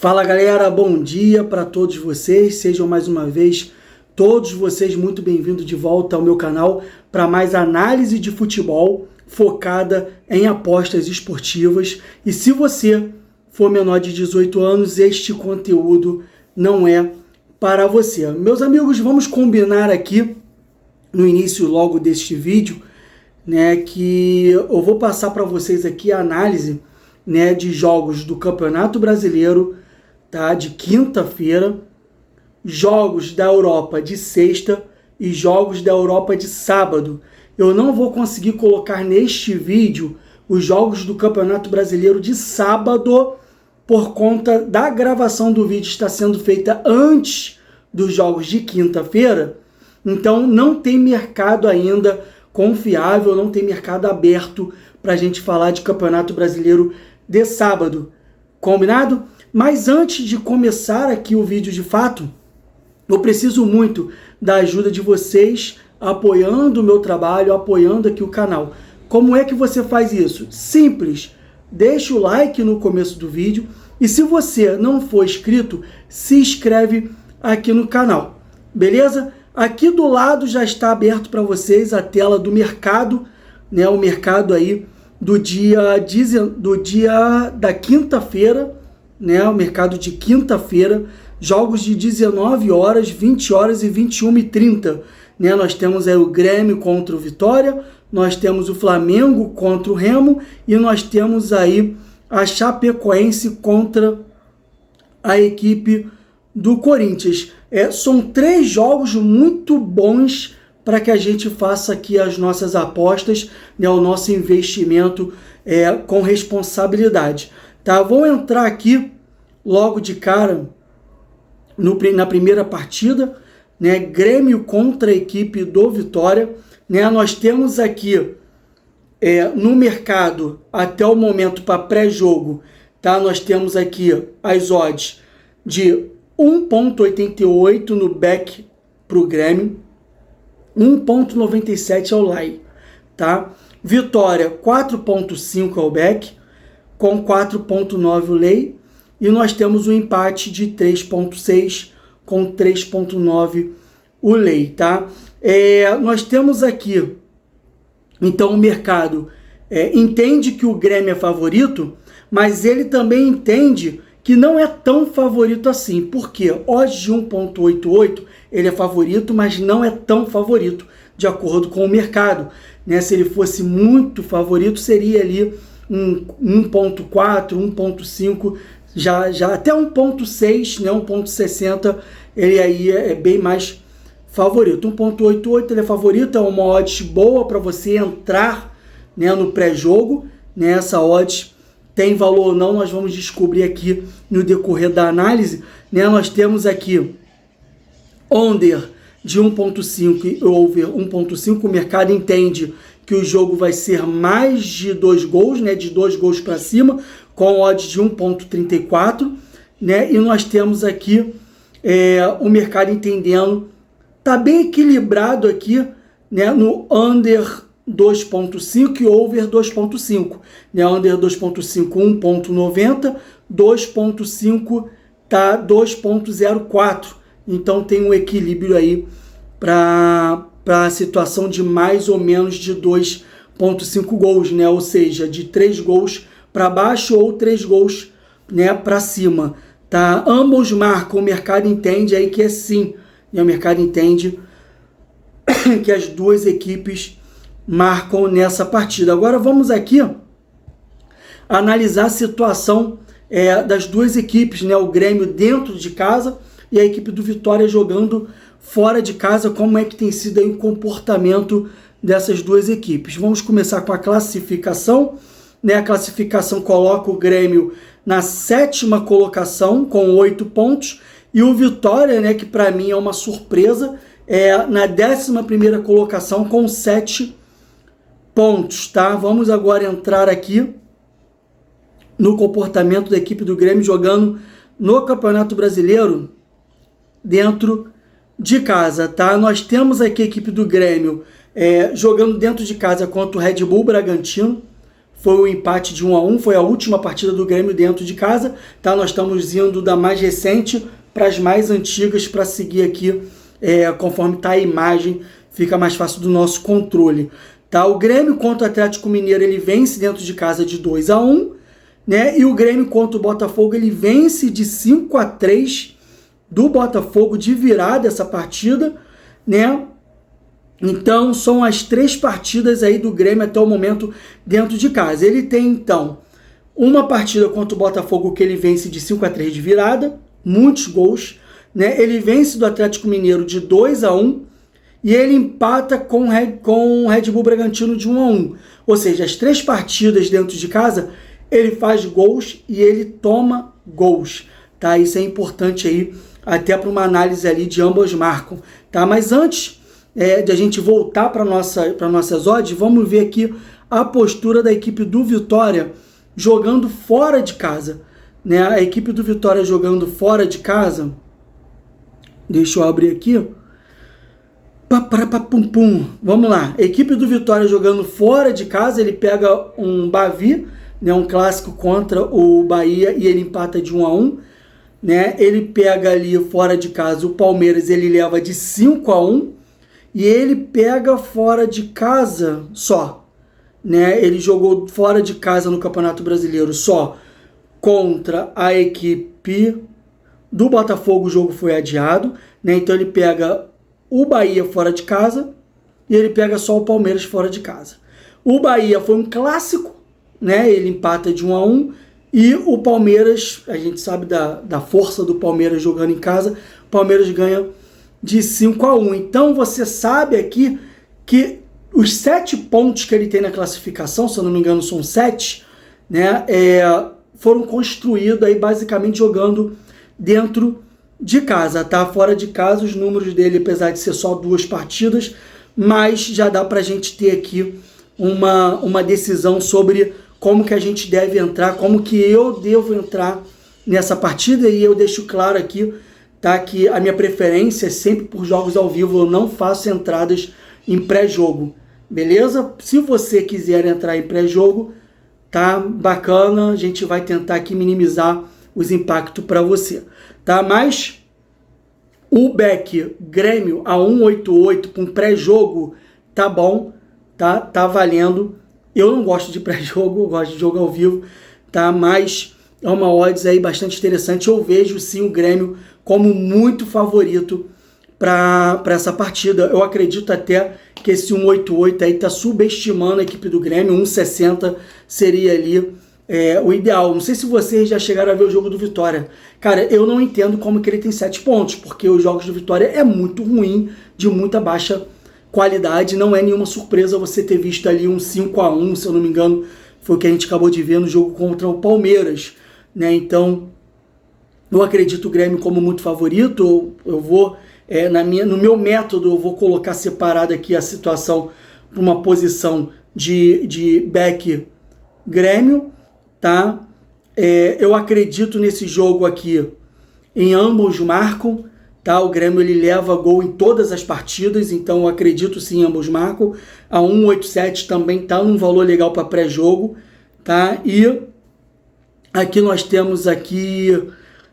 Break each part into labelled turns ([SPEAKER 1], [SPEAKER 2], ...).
[SPEAKER 1] Fala galera, bom dia para todos vocês, sejam mais uma vez todos vocês muito bem-vindos de volta ao meu canal para mais análise de futebol focada em apostas esportivas. E se você for menor de 18 anos, este conteúdo não é para você. Meus amigos, vamos combinar aqui no início logo deste vídeo, né, que eu vou passar para vocês aqui a análise, né, de jogos do Campeonato Brasileiro, tá, de quinta-feira, jogos da Europa de sexta e jogos da Europa de sábado. Eu não vou conseguir colocar neste vídeo os jogos do Campeonato Brasileiro de sábado por conta da gravação do vídeo estar sendo feita antes dos jogos de quinta-feira. Então não tem mercado ainda confiável, não tem mercado aberto para a gente falar de Campeonato Brasileiro de sábado. Combinado? Mas antes de começar aqui o vídeo de fato, eu preciso muito da ajuda de vocês apoiando o meu trabalho, apoiando aqui o canal. Como é que você faz isso? Simples, deixa o like no começo do vídeo e se você não for inscrito, se inscreve aqui no canal, beleza? Aqui do lado já está aberto para vocês a tela do mercado, né? O mercado aí do dia da quinta-feira, né? O mercado de quinta-feira, jogos de 19 horas, 20 horas e 21h30, né? Nós temos aí o Grêmio contra o Vitória, nós temos o Flamengo contra o Remo e nós temos aí a Chapecoense contra a equipe do Corinthians. São três jogos muito bons para que a gente faça aqui as nossas apostas, né, o nosso investimento com responsabilidade. Tá? Vou entrar aqui logo de cara na primeira partida, né, Grêmio contra a equipe do Vitória. Né, nós temos aqui no mercado, até o momento para pré-jogo, tá, nós temos aqui as odds de 1,88 no back para o Grêmio, 1,97 ao lay, tá? Vitória 4,5 ao back, com 4,9 o lay, e nós temos um empate de 3,6 com 3,9 o lay, tá? Nós temos aqui, então o mercado entende que o Grêmio é favorito, mas ele também entende que não é tão favorito assim. Por quê? Odds de 1,88, ele é favorito, mas não é tão favorito, de acordo com o mercado. Né? Se ele fosse muito favorito, seria ali um 1,4, 1,5, já até 1,6, né? 1,60, ele aí é bem mais favorito. 1,88 ele é favorito, é uma odds boa para você entrar, né, no pré-jogo. Né? Essa odds tem valor ou não, nós vamos descobrir aqui no decorrer da análise. Né? Nós temos aqui under de 1,5 e over 1,5. O mercado entende que o jogo vai ser mais de 2 gols, né? De 2 gols para cima, com odds de 1,34. Né? E nós temos aqui o mercado entendendo, está bem equilibrado aqui, né? No under 2,5 e over 2,5, né? Under 2,5 1,90, 2,5 tá 2,04, então tem um equilíbrio aí para a situação de mais ou menos de 2,5 gols, né? Ou seja, de 3 gols para baixo ou 3 gols, né, para cima, tá? Ambos marcam, o mercado entende aí que é sim, né? O mercado entende que as duas equipes marcam nessa partida. Agora vamos aqui analisar a situação das duas equipes, né? O Grêmio dentro de casa e a equipe do Vitória jogando fora de casa, como é que tem sido aí o comportamento dessas duas equipes. Vamos começar com a classificação, né? A classificação coloca o Grêmio na 7ª colocação com 8 pontos e o Vitória, né, que para mim é uma surpresa, na 11ª colocação com 7 pontos, tá? Vamos agora entrar aqui no comportamento da equipe do Grêmio jogando no Campeonato Brasileiro dentro de casa, tá? Nós temos aqui a equipe do Grêmio jogando dentro de casa contra o Red Bull Bragantino, foi o empate de 1-1, foi a última partida do Grêmio dentro de casa, tá? Nós estamos indo da mais recente para as mais antigas para seguir aqui, conforme está a imagem, fica mais fácil do nosso controle. Tá? O Grêmio contra o Atlético Mineiro, ele vence dentro de casa de 2-1, né? E o Grêmio contra o Botafogo, ele vence de 5-3 do Botafogo de virada essa partida, né? Então, são as 3 partidas aí do Grêmio até o momento dentro de casa. Ele tem, então, uma partida contra o Botafogo que ele vence de 5-3 de virada, muitos gols, né? Ele vence do Atlético Mineiro de 2-1 e ele empata com o Red Bull Bragantino de 1-1. Ou seja, as 3 partidas dentro de casa, ele faz gols e ele toma gols, tá? Isso é importante aí, até para uma análise ali de ambos marcam, tá? Mas antes de a gente voltar para nossas odds, vamos ver aqui a postura da equipe do Vitória jogando fora de casa, né? A equipe do Vitória jogando fora de casa, deixa eu abrir aqui, vamos lá, a equipe do Vitória jogando fora de casa, ele pega um Bavi, né? Um clássico contra o Bahia e ele empata de 1-1, né? Ele pega ali fora de casa o Palmeiras, ele leva de 5-1, e ele pega fora de casa só, né? Ele jogou fora de casa no Campeonato Brasileiro só contra a equipe do Botafogo, o jogo foi adiado, né? Então ele pega o Bahia fora de casa e ele pega só o Palmeiras fora de casa. O Bahia foi um clássico, né? Ele empata de 1-1 e o Palmeiras, a gente sabe da força do Palmeiras jogando em casa, o Palmeiras ganha de 5-1. Então você sabe aqui que os 7 pontos que ele tem na classificação, se eu não me engano são 7, né, foram construídos aí basicamente jogando dentro de casa, tá? Fora de casa os números dele, apesar de ser só 2 partidas, mas já dá pra gente ter aqui uma decisão sobre como que a gente deve entrar, como que eu devo entrar nessa partida, e eu deixo claro aqui, tá, que a minha preferência é sempre por jogos ao vivo, eu não faço entradas em pré-jogo, beleza? Se você quiser entrar em pré-jogo, tá bacana, a gente vai tentar aqui minimizar os impactos para você, tá? Mas o back Grêmio a 1,88 com pré-jogo tá bom, tá valendo. Eu não gosto de pré-jogo, eu gosto de jogo ao vivo, tá? Mas é uma odds aí bastante interessante. Eu vejo sim o Grêmio como muito favorito para essa partida. Eu acredito até que esse 1,88 aí tá subestimando a equipe do Grêmio. 1,60 seria ali o ideal. Não sei se vocês já chegaram a ver o jogo do Vitória. Cara, eu não entendo como que ele tem 7 pontos, porque os jogos do Vitória é muito ruim, de muita baixa qualidade. Não é nenhuma surpresa você ter visto ali um 5-1, se eu não me engano, foi o que a gente acabou de ver no jogo contra o Palmeiras, né? Então, eu acredito o Grêmio como muito favorito. Eu vou, no meu método, eu vou colocar separado aqui a situação para uma posição de back Grêmio, tá? Eu acredito nesse jogo aqui em ambos marcam, tá? O Grêmio ele leva gol em todas as partidas, então eu acredito sim em ambos marcam. A 1,87 também tá num valor legal para pré-jogo, tá? E aqui nós temos aqui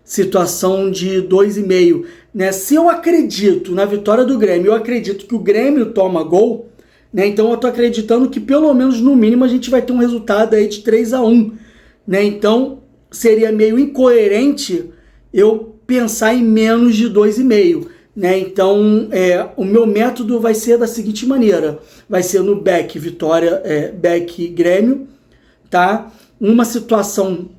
[SPEAKER 1] situação de 2,5, né? Se eu acredito na vitória do Grêmio, eu acredito que o Grêmio toma gol, né? Então eu tô acreditando que pelo menos no mínimo a gente vai ter um resultado aí de 3-1, né? Então seria meio incoerente eu pensar em menos de 2,5, né? Então o meu método vai ser da seguinte maneira, vai ser no back Vitória, back Grêmio, tá? Uma situação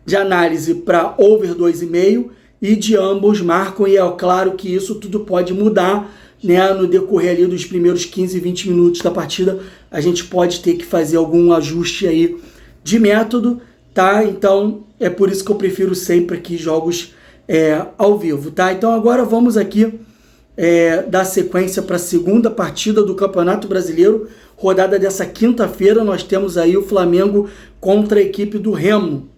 [SPEAKER 1] de análise para over 2,5 e de ambos marcam, e é claro que isso tudo pode mudar, né? No decorrer ali dos primeiros 15, 20 minutos da partida, a gente pode ter que fazer algum ajuste aí de método, tá? Então é por isso que eu prefiro sempre aqui jogos ao vivo, tá? Então agora vamos aqui dar sequência para a segunda partida do Campeonato Brasileiro, rodada dessa quinta-feira. Nós temos aí o Flamengo contra a equipe do Remo.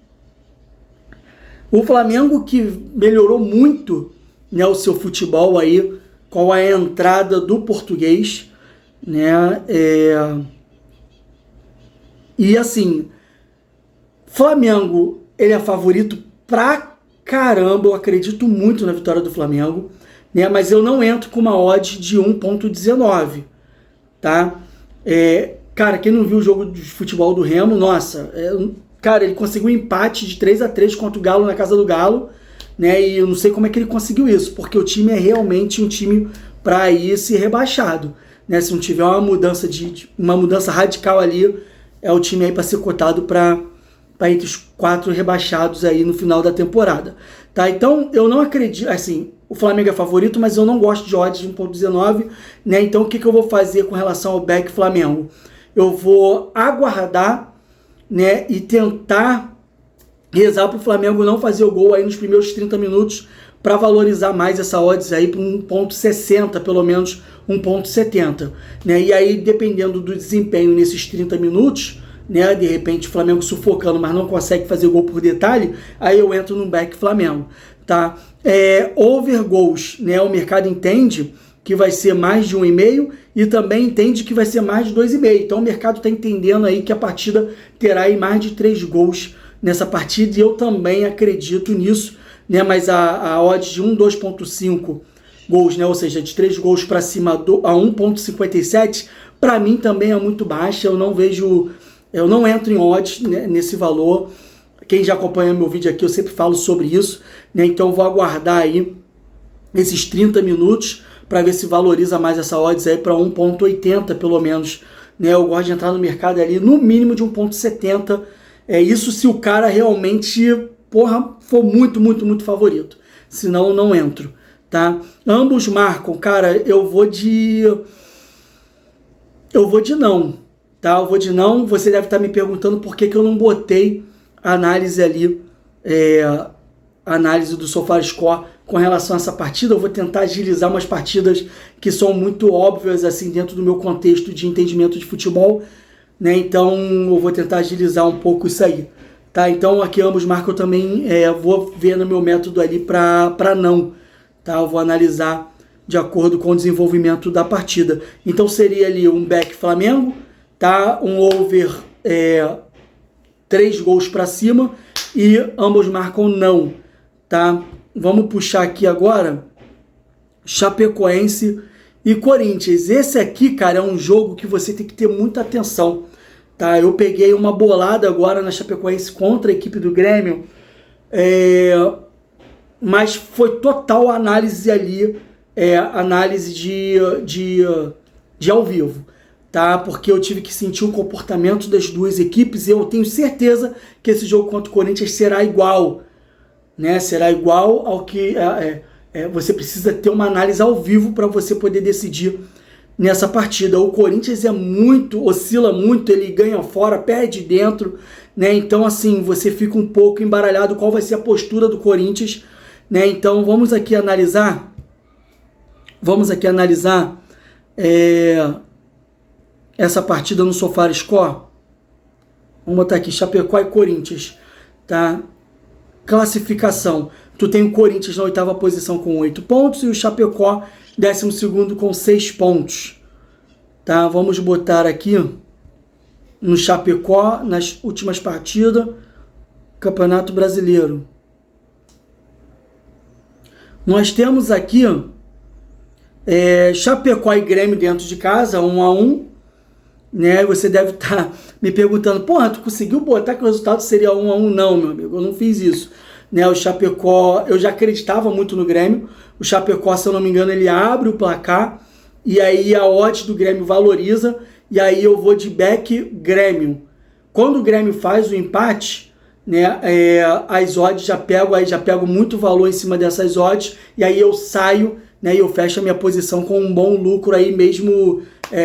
[SPEAKER 1] O Flamengo que melhorou muito, né, o seu futebol aí com a entrada do português, né? E assim, Flamengo, ele é favorito pra caramba, eu acredito muito na vitória do Flamengo, né? Mas eu não entro com uma odd de 1,19, tá? Cara, quem não viu o jogo de futebol do Remo, nossa, cara, ele conseguiu um empate de 3-3 contra o Galo na casa do Galo, né? E eu não sei como é que ele conseguiu isso, porque o time é realmente um time para ir se rebaixado, né? Se não tiver uma mudança uma mudança radical ali, é o time aí para ser cotado para entre os 4 rebaixados aí no final da temporada, tá? Então eu não acredito, assim, o Flamengo é favorito, mas eu não gosto de odds de 1,19, né? Então o que eu vou fazer com relação ao back Flamengo? Eu vou aguardar, né, e tentar rezar para o Flamengo não fazer o gol aí nos primeiros 30 minutos para valorizar mais essa odds aí para 1,60, pelo menos 1,70, né? E aí, dependendo do desempenho nesses 30 minutos, né, de repente o Flamengo sufocando, mas não consegue fazer gol por detalhe, aí eu entro no back Flamengo, tá? Over goals, né, o mercado entende que vai ser mais de 1,5 e também entende que vai ser mais de 2,5. Então o mercado está entendendo aí que a partida terá aí mais de 3 gols nessa partida, e eu também acredito nisso, né? Mas a odds de 2,5 gols, né, ou seja, de 3 gols para cima a 1,57, para mim também é muito baixa. Eu não entro em odds, né, nesse valor. Quem já acompanha meu vídeo aqui, eu sempre falo sobre isso, né? Então eu vou aguardar aí esses 30 minutos para ver se valoriza mais essa odds aí para 1,80 pelo menos, né? Eu gosto de entrar no mercado ali no mínimo de 1,70. Isso se o cara realmente, for muito, muito, muito favorito. Senão eu não entro, tá? Ambos marcam, cara, eu vou de não, tá? Eu vou de não. Você deve estar me perguntando por que eu não botei a análise ali, a análise do SofaScore com relação a essa partida. Eu vou tentar agilizar umas partidas que são muito óbvias assim dentro do meu contexto de entendimento de futebol, né? Então eu vou tentar agilizar um pouco isso aí, tá? Então aqui ambos marcam também, vou ver no meu método ali para não, tá? Eu vou analisar de acordo com o desenvolvimento da partida. Então seria ali um back Flamengo, tá? Um over 3 gols para cima e ambos marcam não, tá? Vamos puxar aqui agora Chapecoense e Corinthians. Esse aqui, cara, é um jogo que você tem que ter muita atenção, tá? Eu peguei uma bolada agora na Chapecoense contra a equipe do Grêmio, mas foi total análise ali, análise de ao vivo, tá? Porque eu tive que sentir o comportamento das duas equipes e eu tenho certeza que esse jogo contra o Corinthians será igual, né? Será igual ao que você precisa ter uma análise ao vivo para você poder decidir nessa partida. O Corinthians oscila muito, ele ganha fora, perde dentro, né? Então assim, você fica um pouco embaralhado qual vai ser a postura do Corinthians, né? Então vamos aqui analisar essa partida no SofaScore. Vamos botar aqui Chapecó e Corinthians, tá? Classificação. Tu tem o Corinthians na 8ª posição com 8 pontos e o Chapecó 12º com 6 pontos. Tá? Vamos botar aqui no Chapecó nas últimas partidas, Campeonato Brasileiro. Nós temos aqui Chapecó e Grêmio dentro de casa, 1-1. Né? Você deve estar me perguntando, porra, tu conseguiu botar que o resultado seria 1-1? Não, meu amigo, eu não fiz isso. Né? O Chapecó, eu já acreditava muito no Grêmio. O Chapecó, se eu não me engano, ele abre o placar e aí a odds do Grêmio valoriza e aí eu vou de back Grêmio. Quando o Grêmio faz o empate, né, as odds já pego muito valor em cima dessas odds e aí eu saio, né, e eu fecho a minha posição com um bom lucro aí mesmo,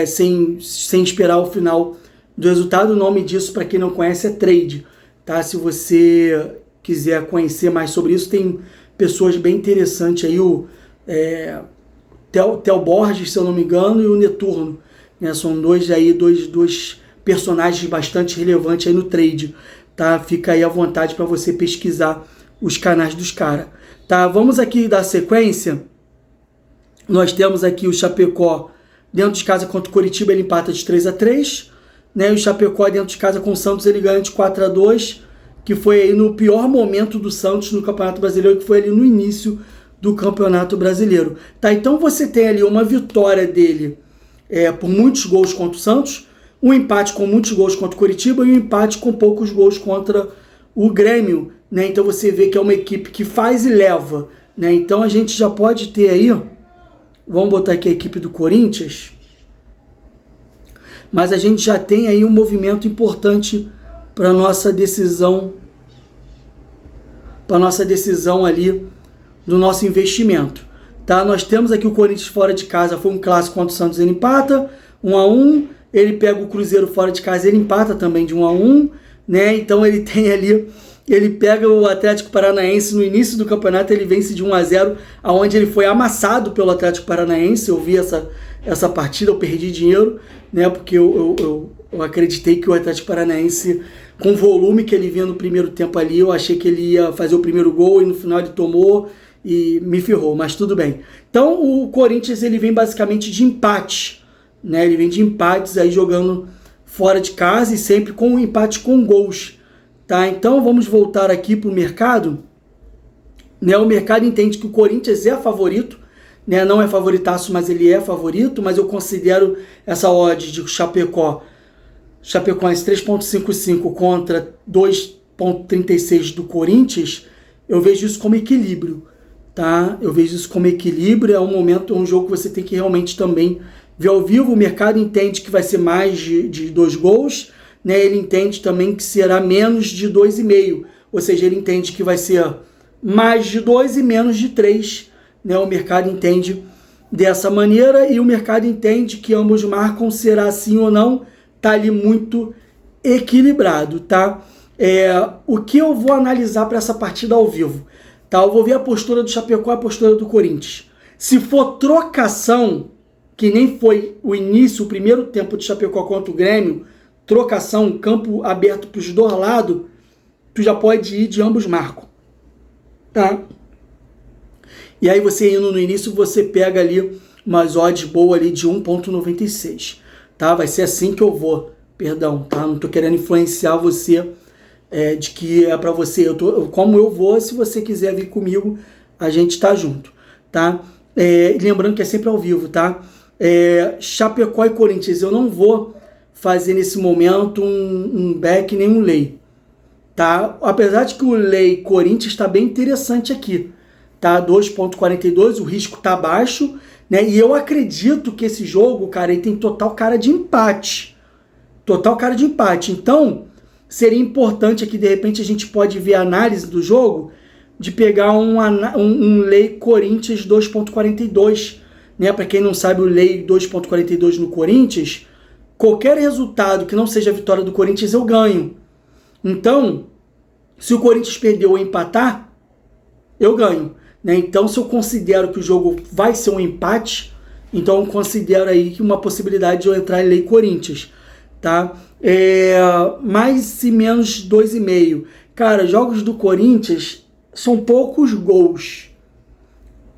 [SPEAKER 1] sem esperar o final do resultado. O nome disso, para quem não conhece, é trade, tá? Se você quiser conhecer mais sobre isso, tem pessoas bem interessantes aí, o Theo Borges, se eu não me engano, e o Neturno, né? São dois personagens bastante relevantes aí no trade, tá? Fica aí à vontade para você pesquisar os canais dos caras, tá? Vamos aqui dar sequência. Nós temos aqui o Chapecó dentro de casa contra o Coritiba, ele empata de 3-3, né? O Chapecó dentro de casa com o Santos, ele ganha de 4-2, que foi aí no pior momento do Santos no Campeonato Brasileiro, que foi ali no início do Campeonato Brasileiro. Tá, então você tem ali uma vitória dele por muitos gols contra o Santos, um empate com muitos gols contra o Coritiba e um empate com poucos gols contra o Grêmio, né? Então você vê que é uma equipe que faz e leva, né? Então a gente já pode ter aí, vamos botar aqui a equipe do Corinthians, mas a gente já tem aí um movimento importante para nossa decisão, ali do nosso investimento, tá? Nós temos aqui o Corinthians fora de casa, foi um clássico contra o Santos, ele empata 1-1, ele pega o Cruzeiro fora de casa, ele empata também de 1-1, né? Então ele tem ali, ele pega o Atlético Paranaense no início do campeonato, ele vence de 1-0, aonde ele foi amassado pelo Atlético Paranaense. Eu vi essa partida, eu perdi dinheiro, né? Porque eu acreditei que o Atlético Paranaense, com o volume que ele vinha no primeiro tempo ali, eu achei que ele ia fazer o primeiro gol e no final ele tomou e me ferrou, mas tudo bem. Então o Corinthians, ele vem basicamente de empate, né? Ele vem de empates aí jogando fora de casa e sempre com um empate com gols, tá? Então vamos voltar aqui para o mercado, né? O mercado entende que o Corinthians é favorito, né? Não é favoritaço, mas ele é favorito, mas eu considero essa odd de Chapecoense 3.55 contra 2.36 do Corinthians, eu vejo isso como equilíbrio, tá? Eu vejo isso como equilíbrio, é um jogo que você tem que realmente também ver ao vivo. O mercado entende que vai ser mais de 2 gols, né? Ele entende também que será menos de 2,5, ou seja, ele entende que vai ser mais de 2 e menos de 3, né? O mercado entende dessa maneira e o mercado entende que ambos marcam, será assim ou não, tá ali muito equilibrado, tá? O que eu vou analisar para essa partida ao vivo, tá? Eu vou ver a postura do Chapecó e a postura do Corinthians. Se for trocação, que nem foi o início, o primeiro tempo de Chapecó contra o Grêmio, trocação, campo aberto para os dois lados, tu já pode ir de ambos marcam, tá? E aí você indo no início, você pega ali umas odds boas ali de 1.96, tá? Vai ser assim que eu vou, perdão, tá? Não tô querendo influenciar você de que é para você, como eu vou, se você quiser vir comigo, a gente tá junto, tá? Lembrando que é sempre ao vivo, tá? Chapecó e Corinthians, eu não vou fazer nesse momento um back nem um lay, tá? Apesar de que o lay Corinthians está bem interessante aqui, tá? 2.42, o risco tá baixo, né? E eu acredito que esse jogo, cara, ele tem total cara de empate, então seria importante aqui, de repente a gente pode ver a análise do jogo, de pegar um lay Corinthians 2.42, né? Para quem não sabe, o lay 2.42 no Corinthians, qualquer resultado que não seja a vitória do Corinthians, eu ganho. Então, se o Corinthians perder ou empatar, eu ganho, né? Então, se eu considero que o jogo vai ser um empate, então eu considero aí que uma possibilidade de eu entrar em lay Corinthians, tá? Mais e menos 2,5. Cara, jogos do Corinthians são poucos gols.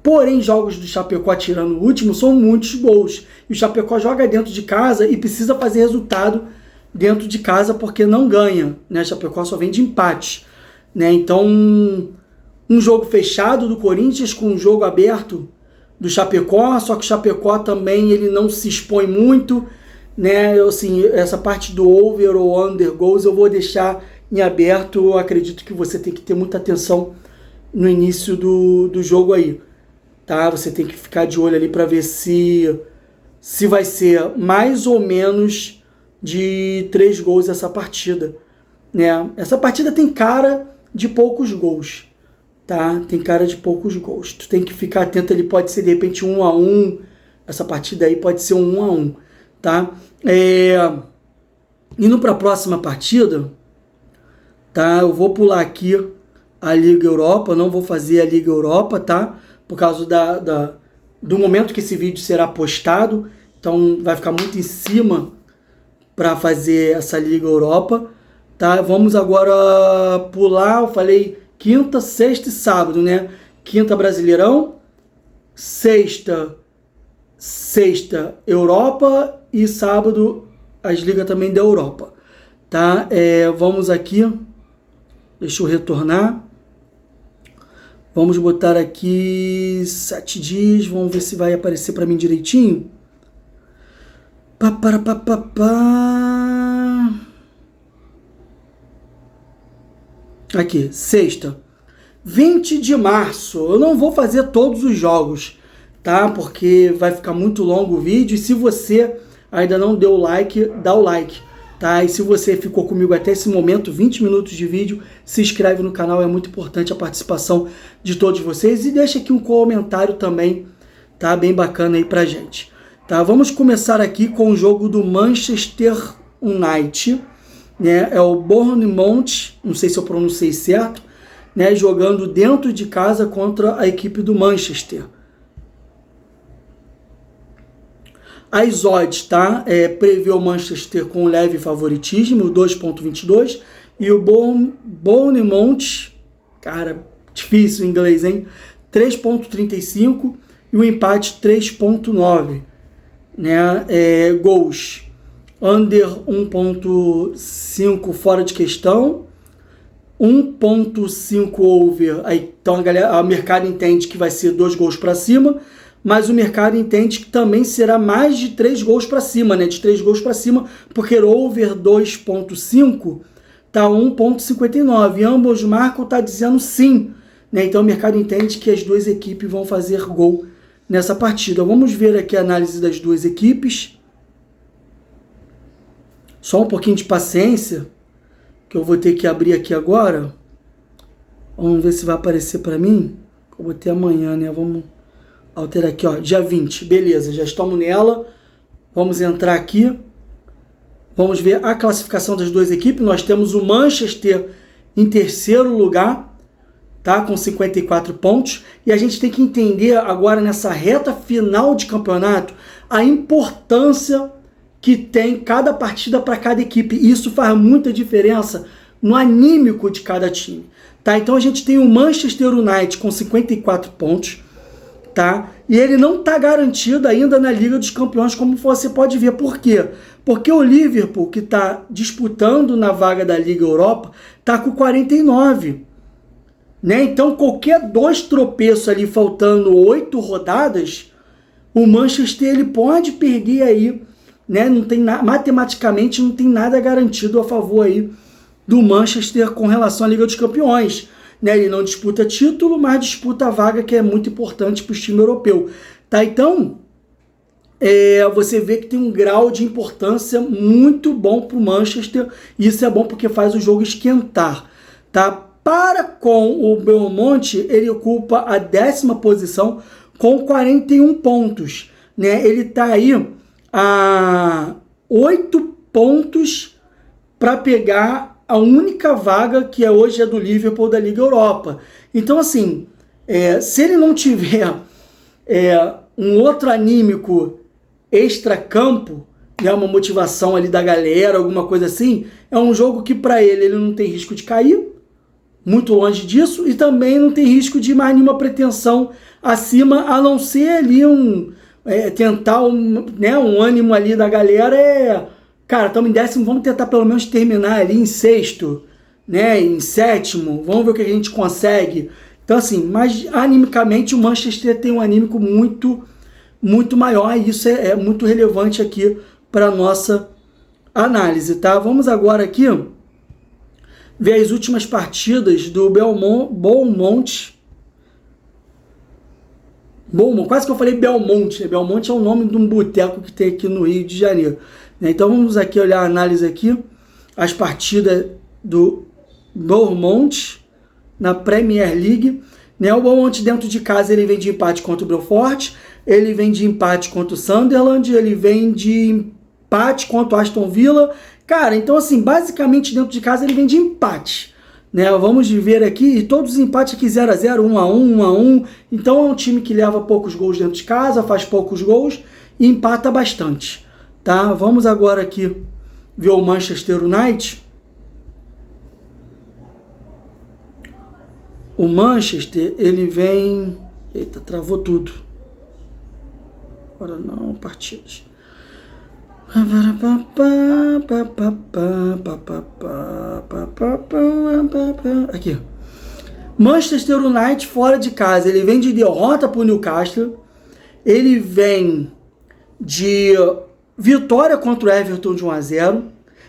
[SPEAKER 1] Porém, jogos do Chapecó, tirando o último, são muitos gols. E o Chapecó joga dentro de casa e precisa fazer resultado dentro de casa porque não ganha, né? O Chapecó só vem de empate, né? Então, um jogo fechado do Corinthians com um jogo aberto do Chapecó, só que o Chapecó também ele não se expõe muito, né? Assim, essa parte do over ou under goals eu vou deixar em aberto. Eu acredito que você tem que ter muita atenção no início do jogo aí, tá? Você tem que ficar de olho ali para ver se vai ser mais ou menos de 3 gols essa partida, né? Essa partida tem cara de poucos gols, tá? Tem cara de poucos gols. Tu tem que ficar atento, ele pode ser de repente 1-1, essa partida aí pode ser um 1-1, tá? Indo para a próxima partida, tá? Eu vou pular aqui a Liga Europa, não vou fazer a Liga Europa, tá? Por causa do momento que esse vídeo será postado, então vai ficar muito em cima para fazer essa Liga Europa, tá? Vamos agora pular, eu falei quinta, sexta e sábado, né? Quinta Brasileirão, sexta Europa e sábado as ligas também da Europa, tá? Vamos aqui, deixa eu retornar. Vamos botar aqui 7 dias, vamos ver se vai aparecer para mim direitinho. Aqui, sexta, 20 de março. Eu não vou fazer todos os jogos, tá? Porque vai ficar muito longo o vídeo. E se você ainda não deu o like, dá o like, tá? E se você ficou comigo até esse momento, 20 minutos de vídeo, se inscreve no canal, é muito importante a participação de todos vocês. E deixa aqui um comentário também, tá? Bem bacana aí pra gente. Tá? Vamos começar aqui com o jogo do Manchester United, né? É o Bournemouth, não sei se eu pronunciei certo, né? Jogando dentro de casa contra a equipe do Manchester. As odds, tá? Prevê o Manchester com leve favoritismo, 2,22, e o Bournemouth, cara, difícil em inglês, hein? 3,35 e o empate 3,9, né? Gols, under 1,5 fora de questão, 1,5 over, então o mercado entende que vai ser 2 gols para cima, mas o mercado entende que também será mais de 3 gols para cima, né? De 3 gols para cima, porque o over 2,5 tá 1,59. Ambos marcam, tá dizendo sim, né? Então o mercado entende que as duas equipes vão fazer gol nessa partida. Vamos ver aqui a análise das duas equipes. Só um pouquinho de paciência, que eu vou ter que abrir aqui agora. Vamos ver se vai aparecer para mim. Eu vou ter amanhã, né? Vamos alterar aqui, ó, dia 20. Beleza, já estamos nela. Vamos entrar aqui. Vamos ver a classificação das duas equipes. Nós temos o Manchester em terceiro lugar, tá? Com 54 pontos. E a gente tem que entender agora nessa reta final de campeonato a importância que tem cada partida para cada equipe. E isso faz muita diferença no anímico de cada time, tá? Então a gente tem o Manchester United com 54 pontos, tá? E ele não está garantido ainda na Liga dos Campeões, como você pode ver. Por quê? Porque o Liverpool, que está disputando na vaga da Liga Europa, está com 49. Né? Então, qualquer 2 tropeços ali, faltando 8 rodadas, o Manchester ele pode perder aí, né? Não tem matematicamente não tem nada garantido a favor aí do Manchester com relação à Liga dos Campeões. Né? Ele não disputa título, mas disputa a vaga que é muito importante para o time europeu. Tá? Então, você vê que tem um grau de importância muito bom para o Manchester. E isso é bom porque faz o jogo esquentar. Tá? Para com o Bournemouth, ele ocupa a 10ª posição com 41 pontos. Né? Ele está aí a 8 pontos para pegar a única vaga que hoje é do Liverpool da Liga Europa. Então, assim, se ele não tiver um outro anímico extra-campo, né, uma motivação ali da galera, alguma coisa assim, é um jogo que para ele não tem risco de cair, muito longe disso, e também não tem risco de mais nenhuma pretensão acima, a não ser ali tentar um ânimo ali da galera, cara, estamos em 10º, vamos tentar pelo menos terminar ali em 6º, né, em 7º, vamos ver o que a gente consegue. Então, assim, mas animicamente o Manchester tem um anímico muito, muito maior, e isso é muito relevante aqui para a nossa análise, tá? Vamos agora aqui ver as últimas partidas do Bournemouth. Quase que eu falei Belmonte, né? Belmonte é o nome de um boteco que tem aqui no Rio de Janeiro. Então vamos aqui olhar a análise aqui, as partidas do Bournemouth na Premier League. Né? O Bournemouth dentro de casa ele vem de empate contra o Brentford, ele vem de empate contra o Sunderland, ele vem de empate contra o Aston Villa. Cara, então assim, basicamente dentro de casa ele vem de empate. Né? Vamos ver aqui, e todos os empates aqui 0-0, 1-1, 1-1. Então é um time que leva poucos gols dentro de casa, faz poucos gols e empata bastante. Tá? Vamos agora aqui ver o Manchester United. O Manchester, ele vem... Eita, travou tudo. Agora não, partidas. Aqui. Manchester United fora de casa. Ele vem de derrota para o Newcastle. Ele vem de vitória contra o Everton de 1-0.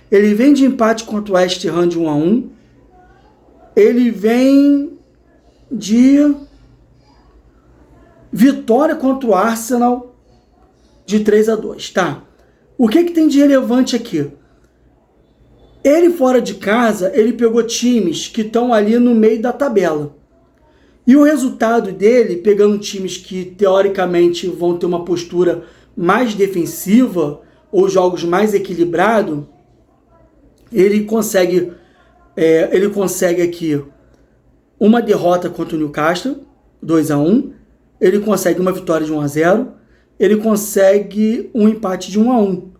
[SPEAKER 1] Ele vem de empate contra o West Ham de 1-1. Ele vem de vitória contra o Arsenal de 3-2, tá? O que tem de relevante aqui? Ele fora de casa, ele pegou times que estão ali no meio da tabela. E o resultado dele, pegando times que teoricamente vão ter uma postura mais defensiva ou jogos mais equilibrados, ele consegue aqui uma derrota contra o Newcastle, 2-1, ele consegue uma vitória de 1-0, ele consegue um empate de 1-1.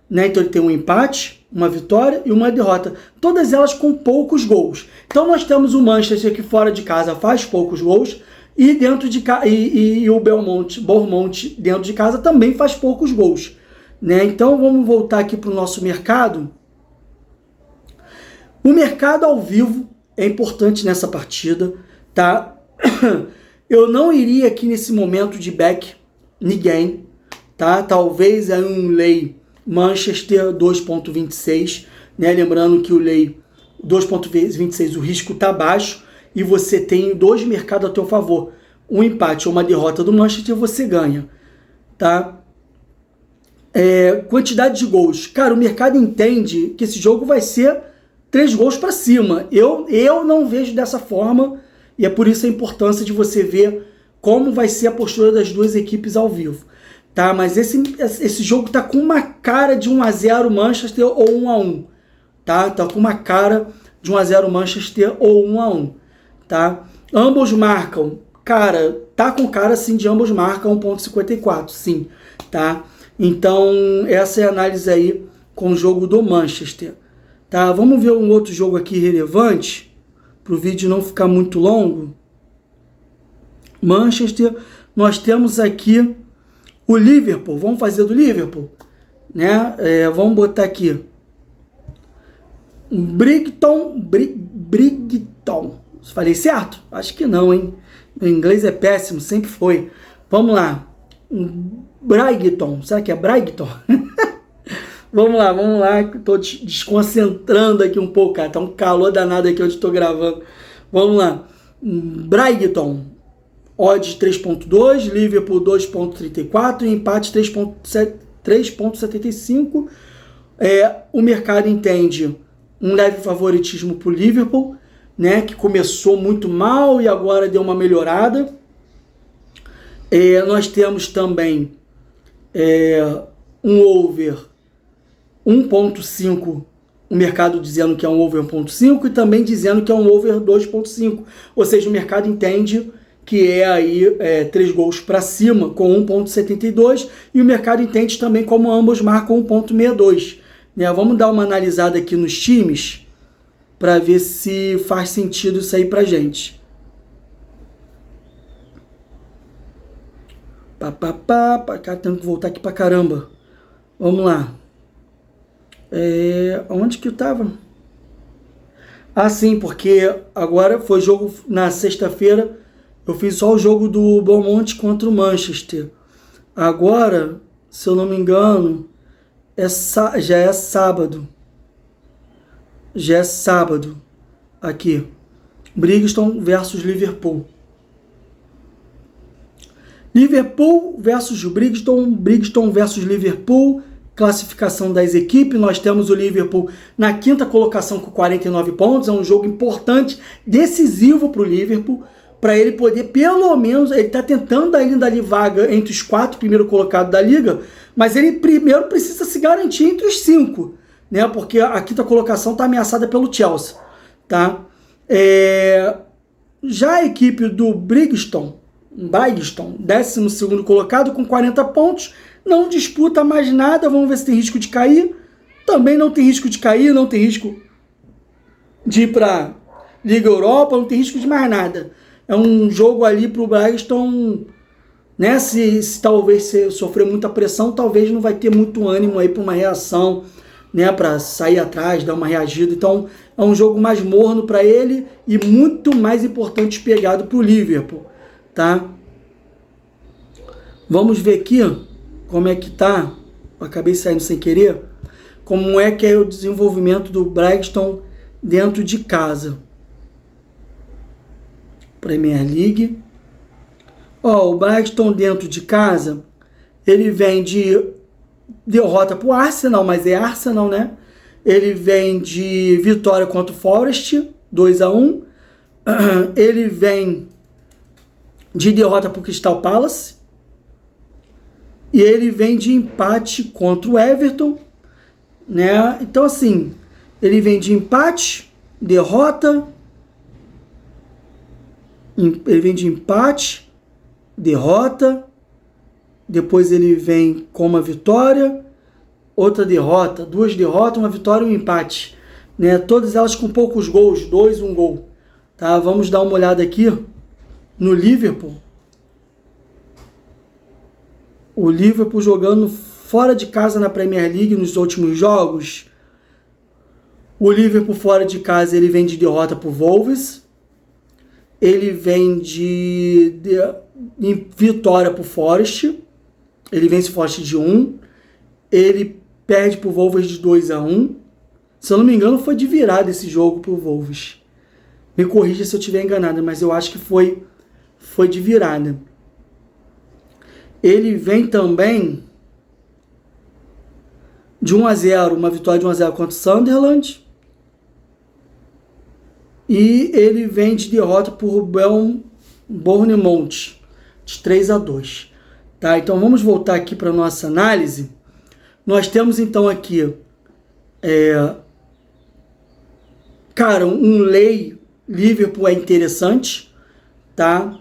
[SPEAKER 1] Né? Então ele tem um empate, uma vitória e uma derrota. Todas elas com poucos gols. Então nós temos o Manchester que fora de casa faz poucos gols e dentro de e o Bournemouth dentro de casa também faz poucos gols. Né? Então vamos voltar aqui para o nosso mercado. O mercado ao vivo é importante nessa partida, tá? Eu não iria aqui nesse momento de back ninguém, tá? Talvez aí um lei Manchester 2.26, né? Lembrando que o lei 2.26 o risco tá baixo e você tem dois mercados a teu favor. Um empate ou uma derrota do Manchester você ganha, tá? Quantidade de gols. Cara, o mercado entende que esse jogo vai ser 3 gols para cima. Eu não vejo dessa forma e é por isso a importância de você ver como vai ser a postura das duas equipes ao vivo. Tá? Mas esse jogo tá com uma cara de 1-0 Manchester ou 1-1. Tá? Tá com uma cara de 1-0 Manchester ou 1-1. Tá? Ambos marcam. Cara, tá com cara sim de ambos marcam 1.54. Sim. Tá? Então, essa é a análise aí com o jogo do Manchester. Tá, vamos ver um outro jogo aqui relevante, para o vídeo não ficar muito longo. Manchester, nós temos aqui o Liverpool, vamos fazer do Liverpool, né? Vamos botar aqui Brighton, falei certo? Acho que não, hein? O inglês é péssimo, sempre foi. Vamos lá, Brighton, será que é Brighton? Vamos lá, estou desconcentrando aqui um pouco, cara, tá um calor danado aqui onde estou gravando. Vamos lá, Brighton, odds 3.2, Liverpool 2.34 e empate 3.75. O mercado entende um leve favoritismo para o Liverpool, né, que começou muito mal e agora deu uma melhorada. Nós temos também um over 1.5, o mercado dizendo que é um over 1.5 e também dizendo que é um over 2.5, ou seja, o mercado entende que é aí 3 gols para cima com 1.72 e o mercado entende também como ambos marcam 1.62. Né? Vamos dar uma analisada aqui nos times para ver se faz sentido isso aí pra gente. Cara, tenho que voltar aqui pra caramba. Vamos lá. Onde que eu tava? Ah, sim, porque agora foi jogo na sexta-feira. Eu fiz só o jogo do Bournemouth contra o Manchester. Agora, se eu não me engano, já é sábado. Já é sábado. Aqui. Brixton versus Liverpool. Liverpool versus Brixton versus Liverpool. Classificação das equipes, nós temos o Liverpool na 5ª colocação com 49 pontos, é um jogo importante, decisivo para o Liverpool, para ele poder, pelo menos, ele está tentando ainda ali vaga entre os 4 primeiros colocados da liga, mas ele primeiro precisa se garantir entre os 5, né, porque a 5ª colocação está ameaçada pelo Chelsea, tá? Já a equipe do Brixton, 12º colocado com 40 pontos, não disputa mais nada, vamos ver se tem risco de cair. Também não tem risco de cair, não tem risco de ir para Liga Europa, não tem risco de mais nada. É um jogo ali para o Brighton né? Se talvez você sofrer muita pressão, talvez não vai ter muito ânimo aí para uma reação, né? Para sair atrás, dar uma reagida. Então é um jogo mais morno para ele e muito mais importante pegado para o Liverpool, tá? Vamos ver aqui como é que tá. Eu acabei saindo sem querer. Como é que é o desenvolvimento do Brighton dentro de casa. Premier League. Ó, o Brighton dentro de casa, ele vem de derrota pro Arsenal, mas é Arsenal, né? Ele vem de vitória contra o Forest, 2-1. Ele vem de derrota pro Crystal Palace. E ele vem de empate contra o Everton, né? Então, assim, ele vem de empate, derrota, ele vem de empate, derrota, depois ele vem com uma vitória, outra derrota, duas derrotas, uma vitória e um empate, né? Todas elas com poucos gols, 2, 1 gol, tá? Vamos dar uma olhada aqui no Liverpool. O Liverpool jogando fora de casa na Premier League nos últimos jogos. O Liverpool fora de casa, ele vem de derrota para o Wolves. Ele vem de vitória para o Forest. Ele vence o Forest de 1. Ele perde para o Wolves de 2-1. Se eu não me engano, foi de virada esse jogo para o Wolves. Me corrija se eu estiver enganado, mas eu acho que foi de virada. Ele vem também de 1-0, uma vitória de 1-0 contra o Sunderland. E ele vem de derrota por Bournemouth, de 3-2. Tá? Então vamos voltar aqui para a nossa análise. Nós temos então aqui, um lei Liverpool é interessante, tá?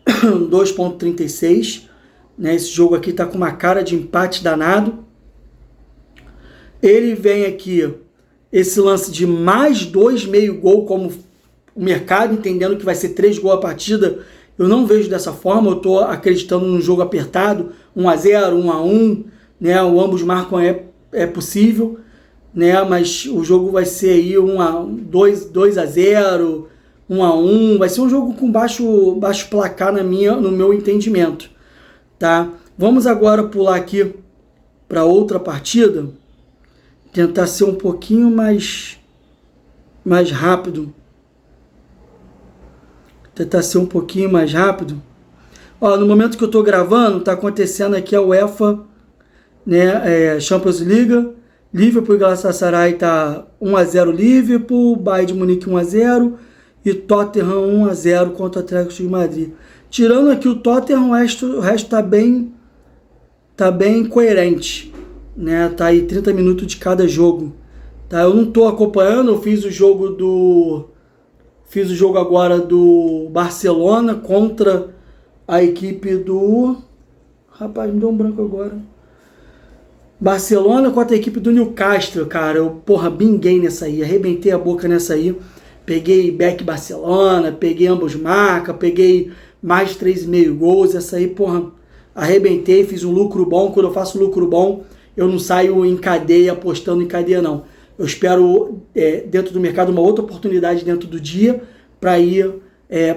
[SPEAKER 1] 2,36. Né, esse jogo aqui está com uma cara de empate danado. Ele vem aqui, esse lance de mais 2 meio gol, como o mercado entendendo que vai ser 3 gols a partida. Eu não vejo dessa forma, eu estou acreditando num jogo apertado, 1-0, 1-1, né, o ambos marcam é possível, né, mas o jogo vai ser aí 2-0, 1-1, vai ser um jogo com baixo placar no meu entendimento. Tá? Vamos agora pular aqui para outra partida, tentar ser um pouquinho mais rápido. Ó, no momento que eu estou gravando, está acontecendo aqui a UEFA, né, Champions League. Liverpool e Galatasaray tá 1-0 Liverpool, Bayern de Munique 1-0 e Tottenham 1-0 contra o Atlético de Madrid. Tirando aqui o Tottenham, o resto tá bem coerente, né? Tá aí 30 minutos de cada jogo, tá? Eu não tô acompanhando, eu fiz o jogo agora do Barcelona contra a equipe do... Rapaz, me deu um branco agora. Barcelona contra a equipe do Newcastle, cara. Eu, binguei nessa aí, arrebentei a boca nessa aí. Peguei back Barcelona, peguei ambos marcas, peguei mais 3,5 gols. Essa aí, arrebentei, fiz um lucro bom. Quando eu faço lucro bom, eu não saio em cadeia, apostando em cadeia, não. Eu espero, dentro do mercado, uma outra oportunidade dentro do dia para ir,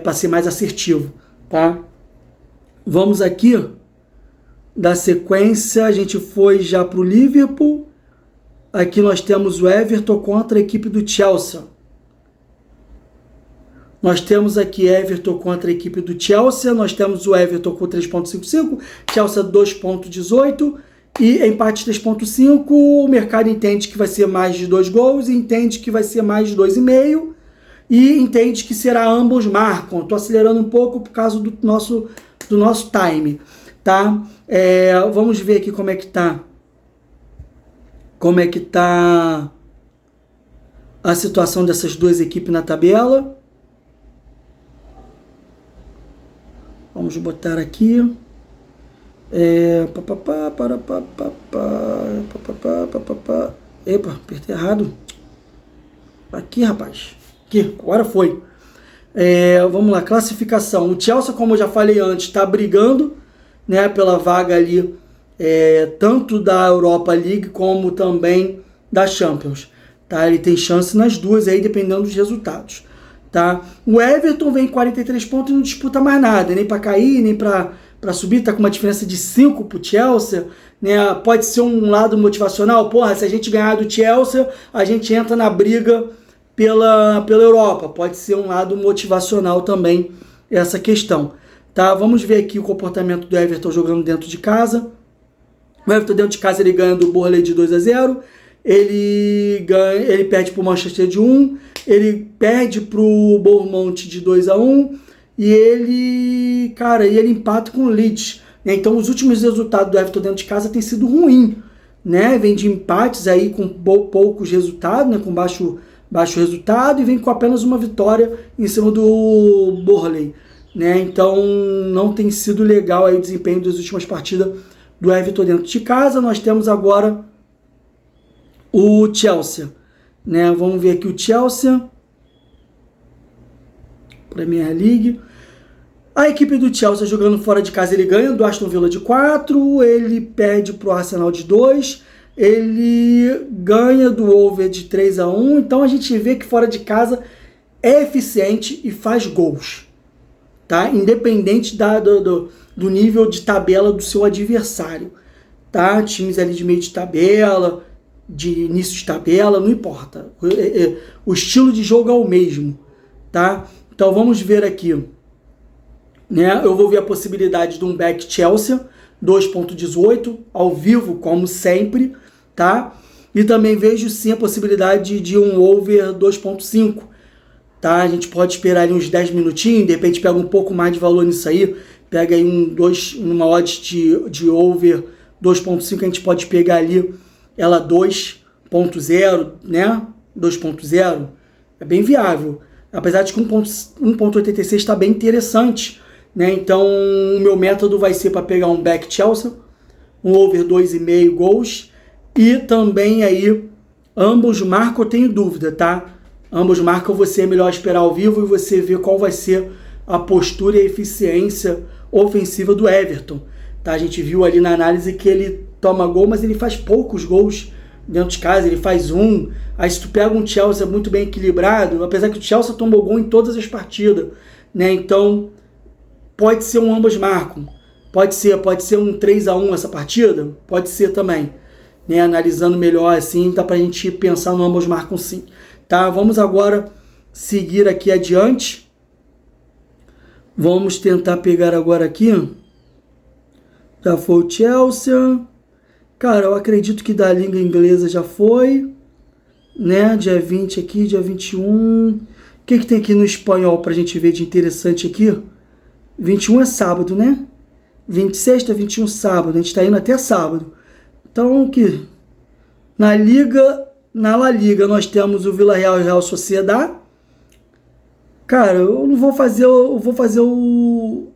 [SPEAKER 1] para ser mais assertivo, tá? Vamos aqui, da sequência, a gente foi já para o Liverpool. Aqui nós temos o Everton contra a equipe do Chelsea. Nós temos aqui Everton contra a equipe do Chelsea. Nós temos o Everton com 3,55, Chelsea 2,18 e empate 3,5. O mercado entende que vai ser mais de 2 gols, entende que vai ser mais de 2,5 e entende que será ambos marcam. Estou acelerando um pouco por causa do nosso time, tá? Vamos ver aqui como é que tá a situação dessas duas equipes na tabela. Vamos botar aqui. Epa, apertei errado. Aqui, rapaz. Aqui, agora foi. Vamos lá, classificação. O Chelsea, como eu já falei antes, está brigando, né, pela vaga ali, tanto da Europa League como também da Champions. Tá? Ele tem chance nas duas aí, dependendo dos resultados. Tá? O Everton vem em 43 pontos e não disputa mais nada, nem para cair, nem para subir, tá com uma diferença de 5 pro Chelsea, né? Pode ser um lado motivacional, porra, se a gente ganhar do Chelsea, a gente entra na briga pela Europa, pode ser um lado motivacional também essa questão, tá? Vamos ver aqui o comportamento do Everton jogando dentro de casa. O Everton dentro de casa ele ganha do Burnley de 2-0, ele perde pro Manchester de 1, ele perde pro Bournemouth de 2-1 e ele empata com o Leeds, né? Então os últimos resultados do Everton dentro de casa têm sido ruins, né? Vem de empates aí com poucos resultados, né? Com baixo resultado, e vem com apenas uma vitória em cima do Burnley, né? Então não tem sido legal aí o desempenho das últimas partidas do Everton dentro de casa. Nós temos agora o Chelsea, né? Vamos ver aqui o Chelsea, Premier League. A equipe do Chelsea jogando fora de casa, ele ganha do Aston Villa de 4, ele perde pro Arsenal de 2, ele ganha do Wolves de 3-1. Então a gente vê que fora de casa é eficiente e faz gols, tá? Independente do nível de tabela do seu adversário, tá? Times ali de meio de tabela, de início de tabela, não importa. O estilo de jogo é o mesmo, tá? Então vamos ver aqui, né? Eu vou ver a possibilidade de um back Chelsea 2.18 ao vivo, como sempre, tá? E também vejo sim a possibilidade de um over 2.5, tá? A gente pode esperar ali uns 10 minutinhos, de repente pega um pouco mais de valor nisso aí, pega aí uma odds de over 2.5, a gente pode pegar ali ela 2.0, né? 2.0 é bem viável, apesar de que 1.86 está bem interessante, né? Então o meu método vai ser para pegar um back Chelsea, um over 2,5 gols, e também aí ambos marcam, eu tenho dúvida, tá? Ambos marcam, você é melhor esperar ao vivo e você ver qual vai ser a postura e a eficiência ofensiva do Everton, tá? A gente viu ali na análise que ele toma gol, mas ele faz poucos gols dentro de casa, ele faz um. Aí se tu pega um Chelsea muito bem equilibrado, apesar que o Chelsea tomou gol em todas as partidas, né? Então pode ser um ambos marcam, pode ser um 3-1 essa partida, pode ser também, né? Analisando melhor assim, dá pra gente pensar no ambos marcam sim, tá? Vamos agora seguir aqui adiante. Vamos tentar pegar agora aqui. Já foi o Chelsea. Cara, eu acredito que da língua inglesa já foi, né? Dia 20 aqui, dia 21. O que tem aqui no espanhol pra gente ver de interessante aqui? 21 é sábado, né? 26 é 21 sábado. A gente tá indo até sábado. Então, que na La Liga nós temos o Villarreal e o Real Sociedad. Cara, eu vou fazer o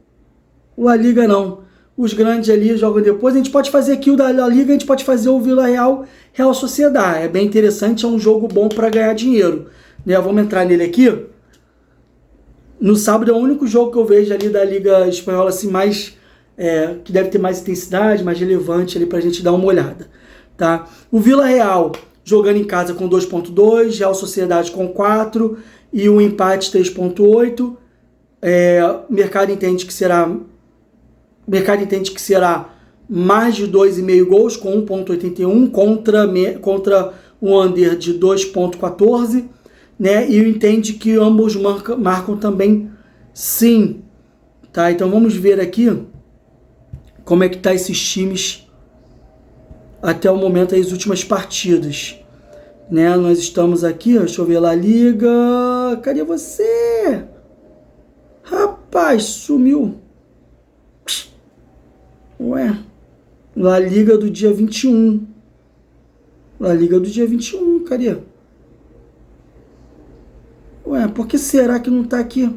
[SPEAKER 1] La Liga não. Os grandes ali jogam depois. A gente pode fazer aqui o da La Liga, a gente pode fazer o Villarreal Real Sociedad. É bem interessante, é um jogo bom para ganhar dinheiro, né? Vamos entrar nele aqui. No sábado é o único jogo que eu vejo ali da Liga Espanhola assim, mais que deve ter mais intensidade, mais relevante ali pra gente dar uma olhada, tá? O Villarreal jogando em casa com 2.2, Real Sociedade com 4 e o empate 3.8. O mercado entende que será mais de 2,5 gols com 1.81 contra o under de 2.14, né? E entende que ambos marcam também sim, tá? Então vamos ver aqui como é que tá esses times até o momento, as últimas partidas, né? Nós estamos aqui, deixa eu ver, La Liga, cadê você? Rapaz, sumiu. Ué, La Liga do dia 21. La Liga do dia 21, cadê? Ué, por que será que não tá aqui?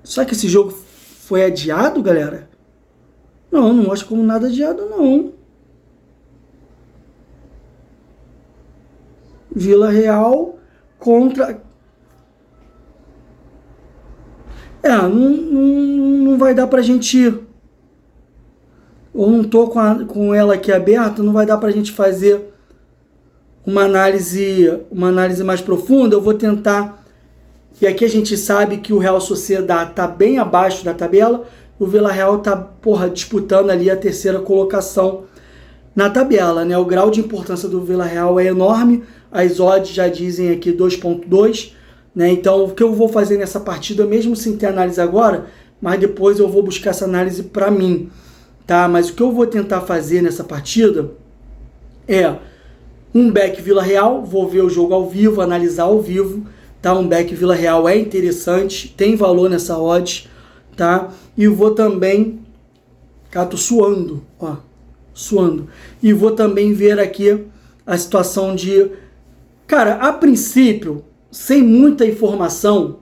[SPEAKER 1] Será que esse jogo foi adiado, galera? Não mostra como nada adiado, não. Vila Real contra... não vai dar pra gente... Eu não tô com ela aqui aberta, não vai dar pra gente fazer uma análise mais profunda. Eu vou tentar... E aqui a gente sabe que o Real Sociedad tá bem abaixo da tabela. O Vila Real tá, disputando ali a terceira colocação na tabela, né? O grau de importância do Vila Real é enorme. As odds já dizem aqui 2.2, né? Então, o que eu vou fazer nessa partida, mesmo sem ter análise agora, mas depois eu vou buscar essa análise para mim, tá? Mas o que eu vou tentar fazer nessa partida é um back Vila Real, vou ver o jogo ao vivo, analisar ao vivo, tá? Um back Vila Real é interessante, tem valor nessa odds, tá? E vou também, cara, tô suando, suando. E vou também ver aqui a situação de, cara, a princípio, sem muita informação,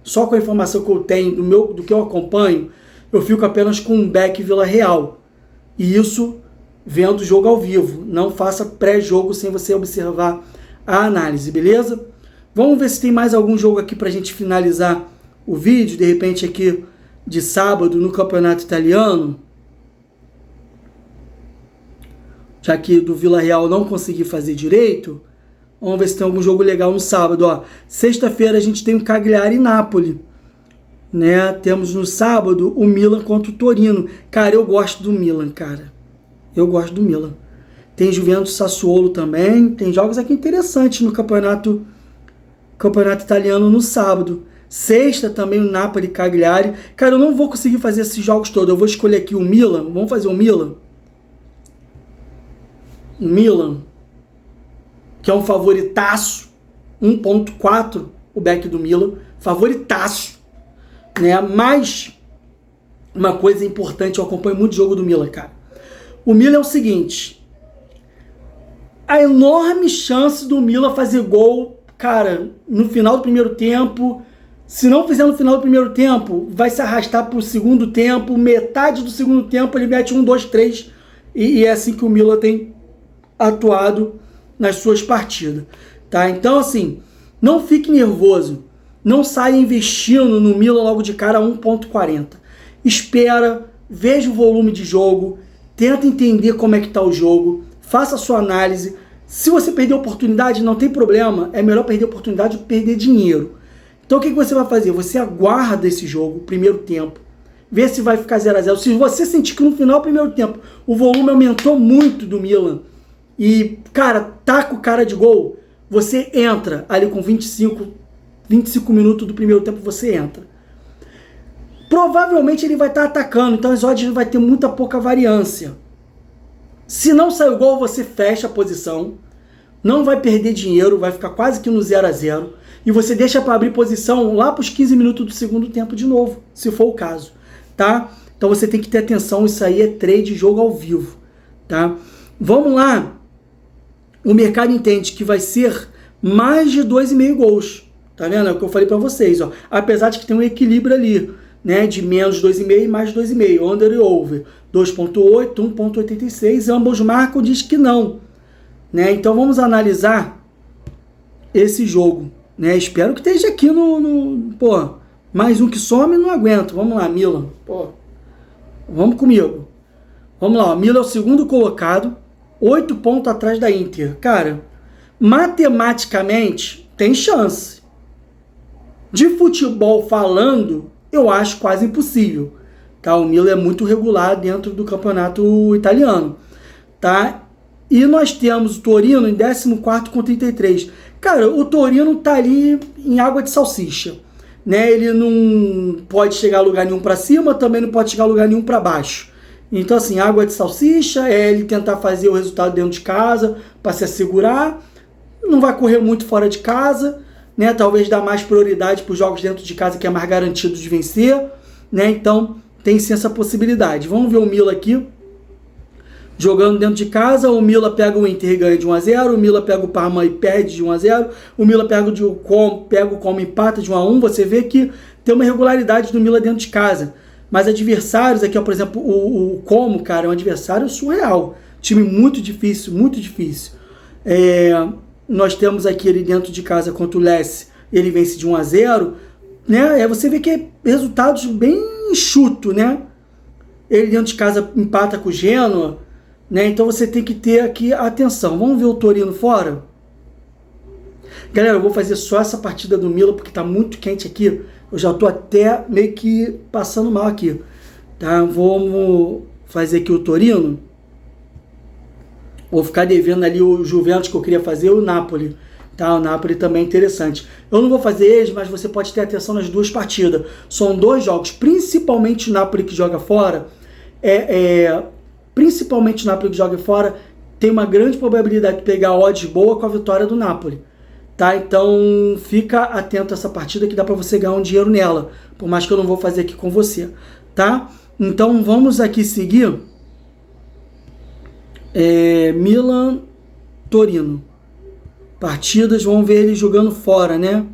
[SPEAKER 1] só com a informação que eu tenho do que eu acompanho, eu fico apenas com um back Vila Real. E isso vendo o jogo ao vivo. Não faça pré-jogo sem você observar a análise, beleza? Vamos ver se tem mais algum jogo aqui pra gente finalizar o vídeo, de repente aqui de sábado no Campeonato Italiano. Já que do Vila Real não consegui fazer direito, vamos ver se tem algum jogo legal no sábado. Sexta-feira a gente tem o Cagliari e Napoli, né? Temos no sábado o Milan contra o Torino. Cara, eu gosto do Milan, cara. Eu gosto do Milan. Tem Juventus Sassuolo também. Tem jogos aqui interessantes no campeonato italiano no sábado. Sexta também o Napoli e Cagliari. Cara, eu não vou conseguir fazer esses jogos todos. Eu vou escolher aqui o Milan. Vamos fazer o Milan. O Milan, que é um favoritaço, 1.4 o back do Milan, favoritaço, né? Mas uma coisa importante, eu acompanho muito o jogo do Milan, cara. O Milan é o seguinte, a enorme chance do Milan fazer gol, cara, no final do primeiro tempo. Se não fizer no final do primeiro tempo, vai se arrastar para o segundo tempo, metade do segundo tempo ele mete 1, 2, 3, e é assim que o Milan tem atuado nas suas partidas, tá? Então, assim, não fique nervoso, não saia investindo no Milan logo de cara a 1.40. Espera, veja o volume de jogo, tenta entender como é que tá o jogo, faça a sua análise. Se você perder a oportunidade, não tem problema, é melhor perder a oportunidade do que perder dinheiro. Então, o que você vai fazer? Você aguarda esse jogo, primeiro tempo, vê se vai ficar 0-0. Se você sentir que no final do primeiro tempo o volume aumentou muito do Milan, e, cara, tá com cara de gol, você entra ali com 25 minutos do primeiro tempo, você entra. Provavelmente ele vai estar atacando, então as odds vai ter muita pouca variância. Se não sair o gol, você fecha a posição, não vai perder dinheiro, vai ficar quase que no 0-0, e você deixa para abrir posição lá para os 15 minutos do segundo tempo de novo, se for o caso, tá? Então você tem que ter atenção, isso aí é trade, jogo ao vivo, tá? Vamos lá. O mercado entende que vai ser mais de 2,5 gols. Tá vendo? É o que eu falei para vocês. Ó. Apesar de que tem um equilíbrio ali, né? De menos 2,5 e mais 2,5. Under e over. 2,8, 1,86. Ambos marcam, diz que não. Né? Então vamos analisar esse jogo. Né? Espero que esteja aqui Pô, mais um que some, não aguento. Vamos lá, Milan. Pô, vamos comigo. Vamos lá, o Milan é o segundo colocado. 8 pontos atrás da Inter. Cara, matematicamente tem chance. De futebol falando, eu acho quase impossível. Tá? O Milan é muito regular dentro do campeonato italiano. Tá? E nós temos o Torino em 14º com 33. Cara, o Torino tá ali em água de salsicha. Né? Ele não pode chegar a lugar nenhum para cima, também não pode chegar a lugar nenhum para baixo. Então, assim, água de salsicha é ele tentar fazer o resultado dentro de casa para se assegurar. Não vai correr muito fora de casa, né? Talvez dar mais prioridade para os jogos dentro de casa, que é mais garantido de vencer, né? Então, tem sim essa possibilidade. Vamos ver o Milan aqui. Jogando dentro de casa, o Milan pega o Inter e ganha de 1-0. O Milan pega o Parma e perde de 1-0. O Milan pega o Como e empata de 1-1. Você vê que tem uma irregularidade do Milan dentro de casa. Mas adversários aqui, ó, por exemplo, o Como, cara, é um adversário surreal. Time muito difícil, muito difícil. nós temos aqui ele dentro de casa contra o Lecce, ele vence de 1-0, né? Você vê que é resultados bem enxuto, né? Ele dentro de casa empata com o Genoa, né? Então você tem que ter aqui atenção. Vamos ver o Torino fora? Galera, eu vou fazer só essa partida do Milan, porque tá muito quente aqui. Eu já tô até meio que passando mal aqui. Tá? Vamos fazer aqui o Torino. Vou ficar devendo ali o Juventus que eu queria fazer, o Napoli. Tá? O Napoli também é interessante. Eu não vou fazer eles, mas você pode ter atenção nas duas partidas. São dois jogos, principalmente o Napoli que joga fora. Principalmente o Napoli que joga fora tem uma grande probabilidade de pegar odds boa com a vitória do Napoli. Tá? Então fica atento a essa partida que dá para você ganhar um dinheiro nela. Por mais que eu não vou fazer aqui com você. Tá? Então vamos aqui seguir. Milan, Torino. Partidas, vamos ver ele jogando fora, né?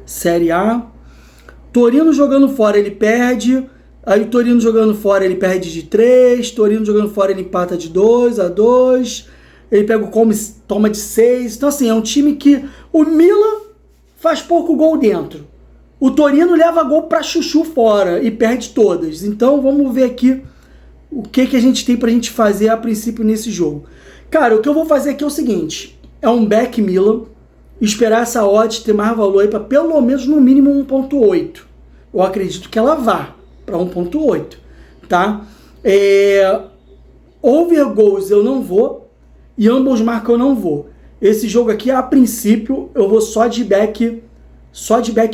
[SPEAKER 1] Série A. Torino jogando fora, ele perde. Aí o Torino jogando fora, ele perde de 3. Torino jogando fora, ele empata de 2-2. Ele pega o Como, toma de 6. Então assim, é um time que o Milan faz pouco gol dentro. O Torino leva gol pra chuchu fora e perde todas. Então vamos ver aqui o que a gente tem pra gente fazer a princípio nesse jogo. Cara, o que eu vou fazer aqui é o seguinte. É um back Milan. Esperar essa odds ter mais valor aí para pelo menos no mínimo 1.8. Eu acredito que ela vá para 1.8. Tá? Over goals eu não vou. E ambos marcam eu não vou. Esse jogo aqui, a princípio, eu vou só de back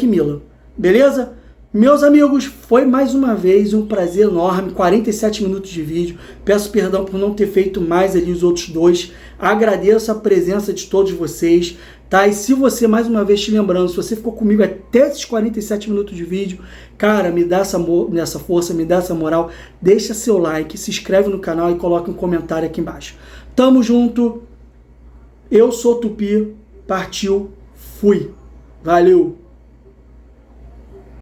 [SPEAKER 1] Milan. Beleza? Meus amigos, foi mais uma vez um prazer enorme, 47 minutos de vídeo. Peço perdão por não ter feito mais ali os outros dois. Agradeço a presença de todos vocês, tá? E se você, mais uma vez te lembrando, se você ficou comigo até esses 47 minutos de vídeo, cara, me dá essa força, me dá essa moral, deixa seu like, se inscreve no canal e coloca um comentário aqui embaixo. Tamo junto, eu sou Tupi, partiu, fui, valeu!